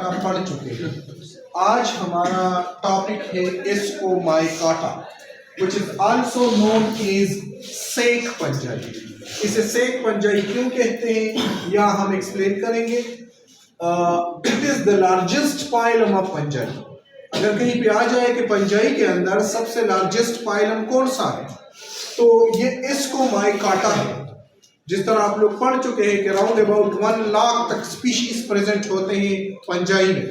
वगैरह पढ़ चुके हैं। आज हमारा टॉपिक है एस्कोमाइकाटा, which is also known as सेक पंजाई। इसे सेक पंजाई क्यों कहते हैं या हम एक्सप्लेन करेंगे। It is the largest phylum of fungi. अगर कहीं पे आ जाए कि पंजाई के अंदर सबसे लार्जेस्ट पाइलम कौन सा है, तो ये एस्कोमाइकाटा है। जिस तरह आप लोग पढ़ चुके हैं कि राउंड अबाउट 1 लाख तक स्पीशीज प्रेजेंट होते हैं पंजाई में,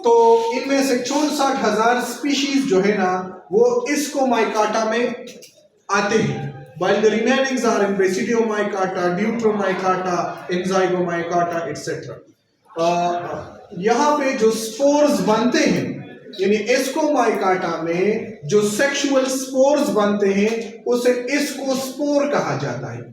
तो इनमें से 64,000 स्पीशीज जो है ना वो एस्कोमाइकाटा में आते हैं। While the remainings are in Basidiomycata, Deuteromycata, Enzygomycata, etc. यहाँ पे जो स्पोर्स बनते हैं, यानी एस्कोमाइकाटा में जो सेक्सुअल स्पोर्स बनते हैं उसे एस्कोस्पोर कहा जाता है।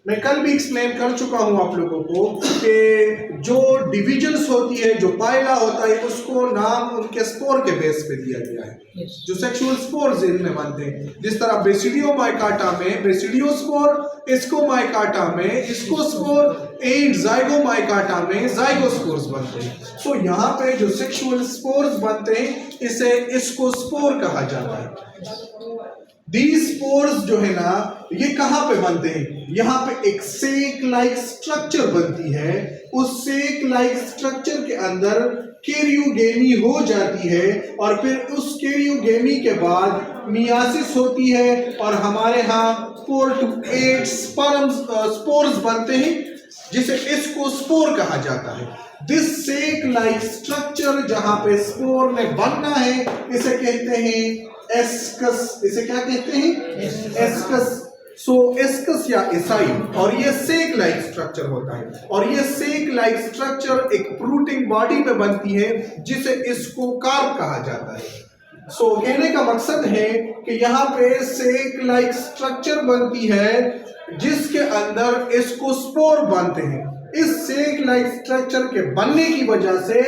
मैं कल भी एक्सप्लेन कर चुका हूं आप लोगों को कि जो डिविजन्स होती है, जो पाइला होता है, उसको नाम उनके स्पोर के बेस पे दिया गया है। जो सेक्सुअल स्पोर्स इनमें बनते हैं, जिस तरह बेसिडियोमाइकाटा में बेसिडियोस्पोर, एस्कोमाइकाटा में एस्कोस्पोर, एंड जाइगोमाइकाटा में जाइगोस्पोर्स बनते हैं। सो यहाँ पे जो सेक्सुअल स्पोर्स बनते हैं इसे एस्कोस्पोर कहा जाता है। These spores जो है ना ये कहाँ पे बनते हैं? यहाँ पे एक सेक लाइक स्ट्रक्चर बनती है। उस सेक लाइक स्ट्रक्चर के अंदर कैरियोगेमी हो जाती है और फिर उस कैरियोगेमी के बाद मियासिस होती है और हमारे यहाँ 4 to 8 स्पोर्स बनते हैं, जिसे एस्कोस्पोर कहा जाता है। दिस सेक लाइक स्ट्रक्चर जहाँ पे स्पोर ने बनना है इसे कहते हैं एस्कस। इसे क्या कहते हैं? एस्कस। सो एस्कस या एसाई, और ये सेक लाइक स्ट्रक्चर होता है और ये सेक लाइक स्ट्रक्चर एक फ्रूटिंग बॉडी पे बनती है जिसे एस्कोकार्प कहा जाता है। सो कहने का मकसद है कि यहाँ पे सेक लाइक स्ट्रक्चर बनती है जिसके अंदर एस्कोस्पोर बनते हैं। इस सेक लाइक स्ट्रक्चर के बनने की वजह से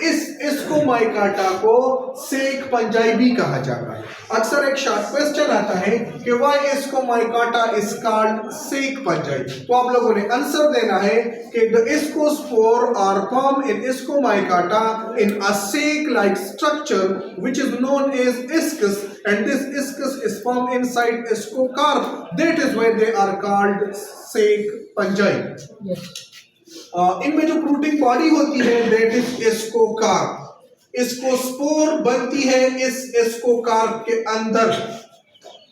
इस एस्कोमाइकाटा को सेक पंजाई भी कहा जाता है। अक्सर एक शॉर्ट क्वेश्चन आता है कि why Ascomycota is called sac fungi, तो आप लोगों ने आंसर देना है कि the ascospore are form in Ascomycota in a sac like structure which is known as ascus, and this iscus is formed inside escocarp. That is why they are called सेक पंजाई। इनमें जो fruiting body होती है that is ascocarp. Ascospore बनती है इस ascocarp के अंदर,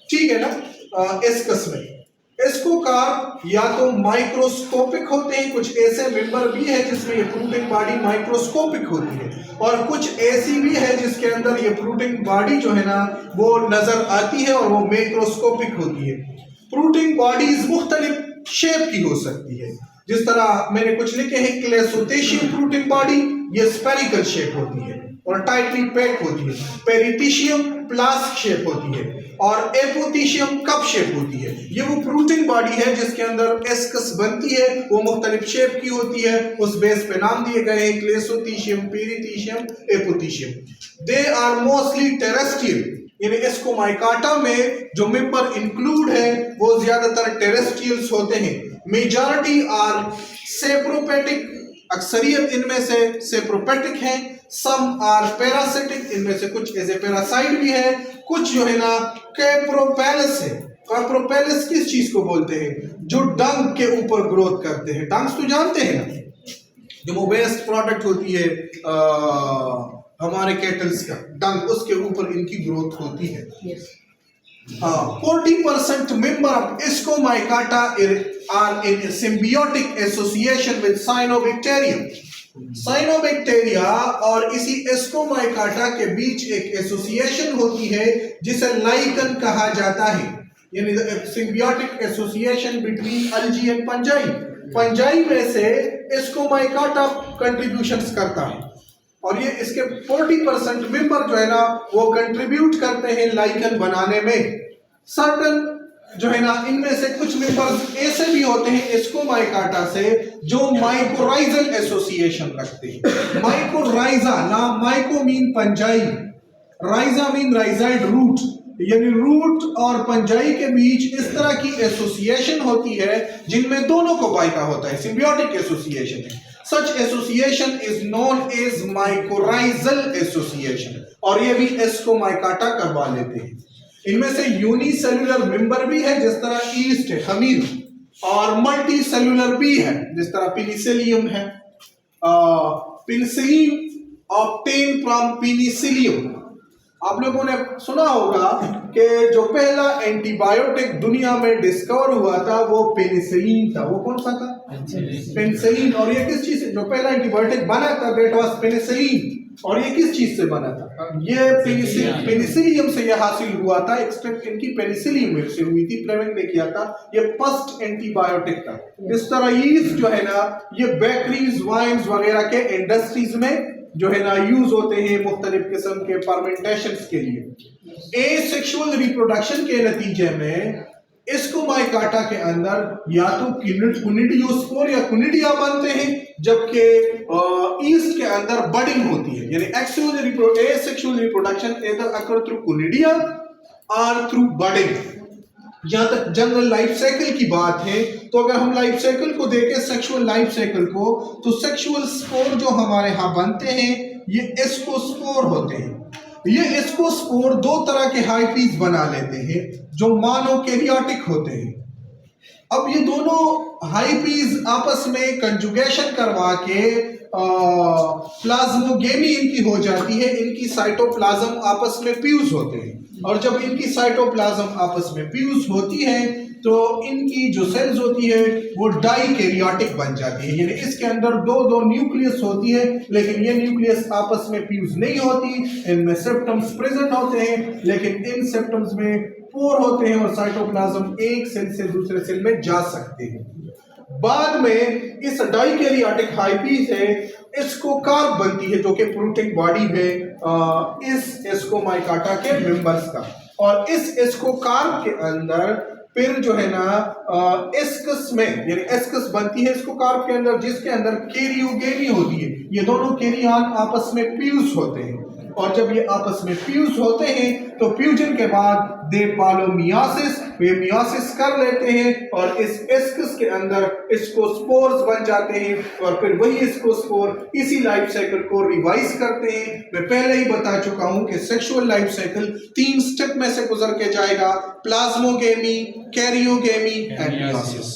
ठीक है ना। एस्कस में एस्कोकार्प या तो माइक्रोस्कोपिक होते हैं, कुछ ऐसे मेंबर भी है जिसमें ये फ्रूटिंग बॉडी माइक्रोस्कोपिक होती है, और कुछ ऐसी भी है जिसके अंदर ये फ्रूटिंग बॉडी जो है ना वो नजर आती है और वो मैक्रोस्कोपिक होती है। फ्रूटिंग बॉडीज मुख्तलिफ शेप की हो सकती है, जिस तरह मैंने कुछ लिखे हैं क्लेसोथेशियम फ्रूटिंग बॉडी, ये स्फेरिकल शेप होती है और टाइटली पैक होती है। पेरिटिशियम प्लास्क शेप होती है और एपोथिशियम कप शेप होती है। ये वो फ्रूटिंग बॉडी है जिसके अंदर एस्कस बनती है, वो मुख्तलिफ शेप की होती है। उस बेस पे नाम दिए गए हैं क्लेसोथेशियम, पेरिटिशियम, एपोथिशियम। दे आर मोस्टली टेरेस्ट्रियल, यानी एस्कोमाइकाटा में जो मेंबर इंक्लूड है वो ज्यादातर टेरेस्ट्रियल्स होते हैं। मेजॉरिटी आर सेप्रोपेटिक, अक्सरियत इनमें से सेप्रोपेटिक है। सम आर पैरासिटिक, इनमें से कुछ एज ए पैरासाइट भी है, कुछ जो है ना कैप्रोपेलस है। कैप्रोपेलस किस चीज को बोलते हैं? जो डंग के ऊपर ग्रोथ करते हैं। डंग्स तो जानते हैं ना, जो वेस्ट प्रोडक्ट होती है हमारे कैटल्स का डंग, उसके ऊपर इनकी ग्रोथ होती है। 40% member of Escomaicata are in symbiotic association with Cyanobacteria. Cyanobacteria और इसी एस्कोमाइकाटा के बीच एक एसोसिएशन होती है जिसे लाइकन कहा जाता है, यानी symbiotic association between algae and fungi. Fungi में से एस्कोमाइकाटा कंट्रीब्यूशंस करता है और ये इसके 40% मेंबर जो है ना वो कंट्रीब्यूट करते हैं लाइकन बनाने में। सर्टन जो है ना इनमें से कुछ मेंबर्स ऐसे भी होते हैं एस्कोमाइकाटा से जो माइकोराइजल एसोसिएशन रखते हैं। माइकोराइजा, ना माइको मीन पंजाई, राइजा मीन राइजाइड रूट, यानी रूट और पंजाई के बीच इस तरह की एसोसिएशन होती है जिनमें दोनों को फायदा होता है, सिम्बियोटिक एसोसिएशन है। Such association is known as mycorrhizal association, और ये भी एस्कोमाइकाटा करवा लेते हैं। इनमें से यूनिसेल्युलर मेंबर भी है जिस तरह ईस्ट है, खमीर, और मल्टी सेल्युलर भी है जिस तरह पेनिसिलियम है। Penicillin obtain from Penicillium. आप लोगों ने सुना होगा कि जो पहला एंटीबायोटिक दुनिया में डिस्कवर हुआ था वो पेनिसिलिन था। वो कौन सा था? पेनिसिलिन। और ये किस चीज से, जो पहला एंटीबायोटिक बना था दैट वाज पेनिसिलिन, और ये किस चीज से बना था? ये पेनिसिलियम से ये हासिल हुआ था। एक्सट्रैक्ट इनकी पेनिसिलियम से हुई थी, फ्लेमिंग ने किया था। ये फर्स्ट एंटीबायोटिक था। इस तरह यीस्ट जो है ना, ये बेकरीज, वाइन्स वगैरह के इंडस्ट्रीज में जो है ना यूज होते हैं मुख्तलिफ किस्म के फर्मेंटेशंस के लिए। एसेक्सुअल रिप्रोडक्शन के नतीजे में एस्कोमाइकाटा के अंदर या तो कुनिडियोस्पोर या कुनिडिया बनते हैं, जबकि ईस्ट के अंदर बडिंग होती है। यानी asexual reproduction either occur through कुनिडिया और थ्रू बडिंग। जहां तक जनरल लाइफ साइकिल की बात है, तो अगर हम लाइफ साइकिल को देखें, सेक्सुअल लाइफ साइकिल को, तो सेक्सुअल स्पोर जो हमारे यहाँ बनते हैं ये एस्कोस्पोर होते हैं। ये एस्कोस्पोर दो तरह के हाइपीज बना लेते हैं जो मोनोकैरियोटिक होते हैं। अब ये दोनों हाइपीज आपस में कंजुगेशन करवा के प्लाज्मोगेमी इनकी हो जाती है। इनकी साइटोप्लाज्म आपस में फ्यूज होते हैं, और जब इनकी साइटोप्लाज्म आपस में फ्यूज होती है तो इनकी जो सेल्स होती है वो डाइकैरियोटिक बन जाती है। यानी इसके अंदर दो न्यूक्लियस होती है, लेकिन ये न्यूक्लियस आपस में फ्यूज नहीं होती। इनमें सेप्टम्स प्रेजेंट होते हैं, लेकिन इन सेप्टम्स में पोर होते हैं और साइटोप्लाज्म एक सेल से दूसरे सेल में जा सकते हैं। बाद में इस डाइकैरियोटिक हाइपी से एस्कोकार्प बनती है, जो कि प्रोटीन बॉडी है इस एस्कोमाइकाटा के मेंबर्स का। और इस एस्कोकार्प के अंदर फिर जो है ना एस्कस में, यानी एस्कस बनती है एस्कोकार्प के अंदर, जिसके अंदर कैरियोगेनी होती है। ये दोनों कैरियन आपस में फ्यूज होते हैं, और जब ये आपस में फ्यूज होते हैं तो फ्यूजन के बाद दे पालोमियासिस, वे मियासिस कर लेते हैं और इस एस्कस के अंदर स्पोर्स बन जाते हैं, और फिर वही स्पोर इसी लाइफ साइकिल को रिवाइज करते हैं। मैं पहले ही बता चुका हूं कि सेक्सुअल लाइफ साइकिल 3 स्टेप में से गुजर के जाएगा: प्लाज्मोगेमी, कैरियोगेमी एंड मियासिस।